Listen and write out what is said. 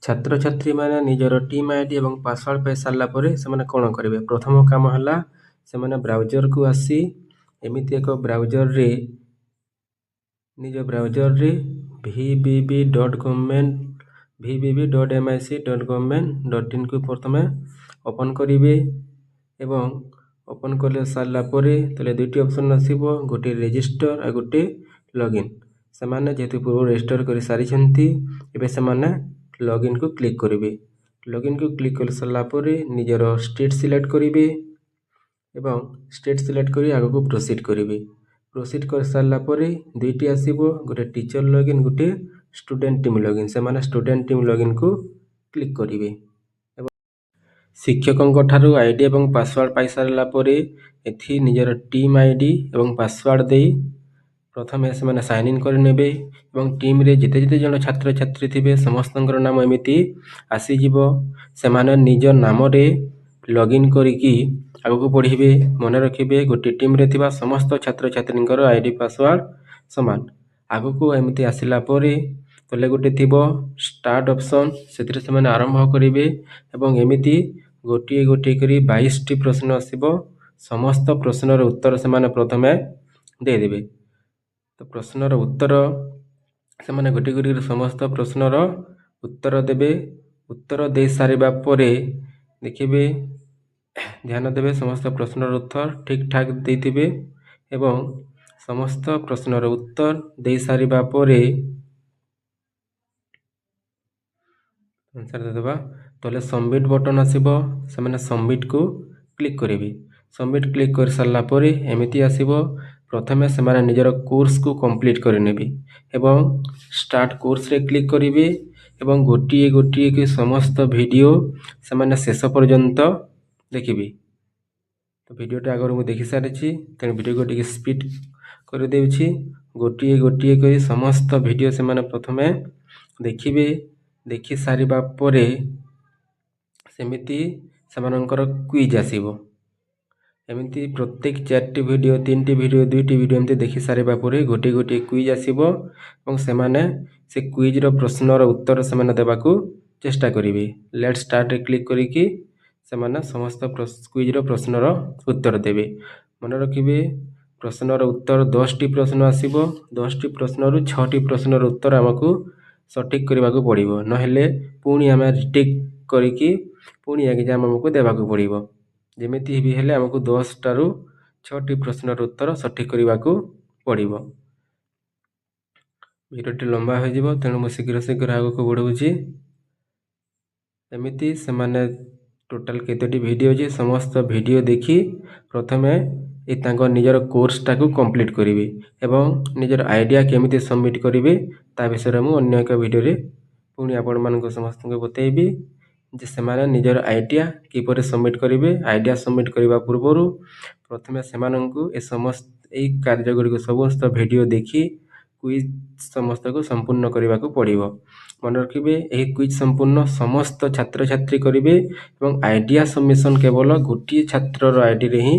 ଛାତ୍ରଛାତ୍ରୀମାନେ ନିଜର team ID ଏବଂ ପାସୱାର୍ଡ ପାଇ ସାରିଲା ପରେ ସେମାନେ କ'ଣ କରିବେ? ପ୍ରଥମ କାମ ହେଲା ସେମାନେ ବ୍ରାଉଜରକୁ ଆସି ଏମିତି ଏକ ବ୍ରାଉଜରରେ ନିଜ ବ୍ରାଉଜରରେ vbb.mic.gov.in କୁ ପ୍ରଥମେ ଓପନ୍ କରିବେ ଏବଂ ଓପନ୍ କରି ସାରିଲା ପରେ ତାହେଲେ ଦୁଇଟି ଅପସନ୍ ଆସିବ, ଗୋଟିଏ ରେଜିଷ୍ଟର ଆଉ ଗୋଟିଏ ଲଗ୍ଇନ୍। ସେମାନେ ଯେହେତୁ ପୂର୍ବରୁ ରେଜିଷ୍ଟର କରିସାରିଛନ୍ତି ଏବେ ସେମାନେ ଲଗ୍ଇନ୍କୁ କ୍ଲିକ୍ କରିବେ। ଲଗ୍ଇନ୍କୁ କ୍ଲିକ୍ କରିସାରିଲା ପରେ ନିଜର ଷ୍ଟେଟ୍ ସିଲେକ୍ଟ କରିବେ ଏବଂ ଷ୍ଟେଟ୍ ସିଲେକ୍ଟ କରି ଆଗକୁ ପ୍ରୋସିଡ୍ କରିବେ। ପ୍ରୋସିଡ୍ କରିସାରିଲା ପରେ ଦୁଇଟି ଆସିବ, ଗୋଟେ ଟିଚର ଲଗ୍ଇନ୍, ଗୋଟେ ଷ୍ଟୁଡେଣ୍ଟ ଟିମ୍ ଲଗ୍ଇନ୍। ସେମାନେ ଷ୍ଟୁଡେଣ୍ଟ ଟିମ୍ ଲଗ୍ଇନ୍କୁ କ୍ଲିକ୍ କରିବେ ଏବଂ ଶିକ୍ଷକଙ୍କ ଠାରୁ ଆଇଡି ଏବଂ ପାସୱାର୍ଡ ପାଇସାରିଲା ପରେ ଏଠି ନିଜର ଟିମ୍ ଆଇଡି ଏବଂ ପାସୱାର୍ଡ ଦେଇ ପ୍ରଥମେ ସେମାନେ ସାଇନ୍ ଇନ୍ କରିନେବେ ଏବଂ ଟିମ୍ରେ ଯେତେ ଜଣ ଛାତ୍ରଛାତ୍ରୀ ଥିବେ ସମସ୍ତଙ୍କର ନାମ ଏମିତି ଆସିଯିବ। ସେମାନେ ନିଜ ନାମରେ ଲଗ୍ଇନ୍ କରିକି ଆଗକୁ ବଢ଼ିବେ। ମନେ ରଖିବେ, ଗୋଟିଏ ଟିମ୍ରେ ଥିବା ସମସ୍ତ ଛାତ୍ରଛାତ୍ରୀଙ୍କର ଆଇଡି ପାସୱାର୍ଡ ସମାନ। ଆଗକୁ ଏମିତି ଆସିଲା ପରେ ତଳେ ଗୋଟେ ଥିବ ଷ୍ଟାର୍ଟ ଅପସନ୍, ସେଥିରେ ସେମାନେ ଆରମ୍ଭ କରିବେ ଏବଂ ଏମିତି ଗୋଟିଏ ଗୋଟିଏ କରି 22ଟି ପ୍ରଶ୍ନ ଆସିବ। ସମସ୍ତ ପ୍ରଶ୍ନର ଉତ୍ତର ସେମାନେ ପ୍ରଥମେ ଦେଇଦେବେ। ତ ପ୍ରଶ୍ନର ଉତ୍ତର ସେମାନେ ଗୋଟିଏ ଗୋଟିଏ କରି ସମସ୍ତ ପ୍ରଶ୍ନର ଉତ୍ତର ଦେବେ। ଉତ୍ତର ଦେଇ ସାରିବା ପରେ ଦେଖିବେ, ଧ୍ୟାନ ଦେବେ ସମସ୍ତ ପ୍ରଶ୍ନର ଉତ୍ତର ଠିକ୍ ଠାକ୍ ଦେଇଥିବେ ଏବଂ ସମସ୍ତ ପ୍ରଶ୍ନର ଉତ୍ତର ଦେଇ ସାରିବା ପରେ ଦେବା ତଳେ ସବମିଟ୍ ବଟନ୍ ଆସିବ। ସେମାନେ ସବମିଟ୍କୁ କ୍ଲିକ୍ କରିବେ। ସବମିଟ୍ କ୍ଲିକ୍ କରିସାରିଲା ପରେ ଏମିତି ଆସିବ। ପ୍ରଥମେ ସେମାନେ ନିଜର କୋର୍ସକୁ କମ୍ପ୍ଲିଟ୍ କରିନେବେ ଏବଂ ଷ୍ଟାର୍ଟ କୋର୍ସରେ କ୍ଲିକ୍ କରିବେ ଏବଂ ଗୋଟିଏ ଗୋଟିଏ କି ସମସ୍ତ ଭିଡ଼ିଓ ସେମାନେ ଶେଷ ପର୍ଯ୍ୟନ୍ତ ଦେଖିବେ। ତ ଭିଡ଼ିଓଟା ଆଗରୁ ମୁଁ ଦେଖି ସାରିଛି, ତେଣୁ ଭିଡ଼ିଓକୁ ଟିକେ ସ୍ପିଡ୍ କରିଦେଉଛି। ଗୋଟିଏ ଗୋଟିଏ କରି ସମସ୍ତ ଭିଡ଼ିଓ ସେମାନେ ପ୍ରଥମେ ଦେଖିବେ। ଦେଖି ସାରିବା ପରେ ସେମିତି ସେମାନଙ୍କର କୁଇଜ୍ ଆସିବ। ଏମିତି ପ୍ରତ୍ୟେକ 4ଟି ଭିଡ଼ିଓ, 3ଟି ଭିଡ଼ିଓ, 2ଟି ଭିଡ଼ିଓ ଏମିତି ଦେଖି ସାରିବା ପରେ ଗୋଟିଏ ଗୋଟିଏ କୁଇଜ୍ ଆସିବ ଏବଂ ସେମାନେ ସେ କୁଇଜ୍ର ପ୍ରଶ୍ନର ଉତ୍ତର ସେମାନେ ଦେବାକୁ ଚେଷ୍ଟା କରିବେ। ଲେଟ୍ ଷ୍ଟାର୍ଟରେ କ୍ଲିକ୍ କରିକି ସେମାନେ ସମସ୍ତ କୁଇଜ୍ର ପ୍ରଶ୍ନର ଉତ୍ତର ଦେବେ। ମନେ ରଖିବେ, ପ୍ରଶ୍ନର ଉତ୍ତର 10ଟି ପ୍ରଶ୍ନ ଆସିବ। 10ଟି ପ୍ରଶ୍ନରୁ 6ଟି ପ୍ରଶ୍ନର ଉତ୍ତର ଆମକୁ ସଠିକ୍ କରିବାକୁ ପଡ଼ିବ, ନହେଲେ ପୁଣି ଆମେ ରିଟେକ୍ କରିକି ପୁଣି ଏକ୍ଜାମ୍ ଆମକୁ ଦେବାକୁ ପଡ଼ିବ। ଯେମିତି ବି ହେଲେ ଆମକୁ 10ଟାରୁ 6ଟି ପ୍ରଶ୍ନର ଉତ୍ତର ସଠିକ୍ କରିବାକୁ ପଡ଼ିବ। ଭିଡ଼ିଓଟି ଲମ୍ବା ହୋଇଯିବ, ତେଣୁ ମୁଁ ଶୀଘ୍ର ଆଗକୁ ବଢ଼ଉଛି। ଏମିତି ସେମାନେ ଟୋଟାଲ କେତୋଟି ଭିଡ଼ିଓ ଅଛି ସମସ୍ତ ଭିଡ଼ିଓ ଦେଖି ପ୍ରଥମେ ତାଙ୍କ ନିଜର କୋର୍ସଟାକୁ କମ୍ପ୍ଲିଟ୍ କରିବେ ଏବଂ ନିଜର ଆଇଡ଼ିଆ କେମିତି ସବମିଟ୍ କରିବେ ତା ବିଷୟରେ ମୁଁ ଅନ୍ୟ ଏକ ଭିଡ଼ିଓରେ ପୁଣି ଆପଣମାନଙ୍କୁ ସମସ୍ତଙ୍କୁ ବତେଇବି ଯେ ସେମାନେ ନିଜର ଆଇଡ଼ିଆ କିପରି ସବମିଟ୍ କରିବେ। ଆଇଡ଼ିଆ ସବମିଟ୍ କରିବା ପୂର୍ବରୁ ପ୍ରଥମେ ସେମାନଙ୍କୁ ଏହି କାର୍ଯ୍ୟଗୁଡ଼ିକ ସମସ୍ତ ଭିଡ଼ିଓ ଦେଖି କୁଇଜ୍ ସମସ୍ତକୁ ସମ୍ପୂର୍ଣ୍ଣ କରିବାକୁ ପଡ଼ିବ। ମନେ ରଖିବେ, ଏହି କୁଇଜ୍ ସମ୍ପୂର୍ଣ୍ଣ ସମସ୍ତ ଛାତ୍ରଛାତ୍ରୀ କରିବେ ଏବଂ ଆଇଡ଼ିଆ ସବମିସନ୍ କେବଳ ଗୋଟିଏ ଛାତ୍ରର ଆଇଡ଼ିରେ ହିଁ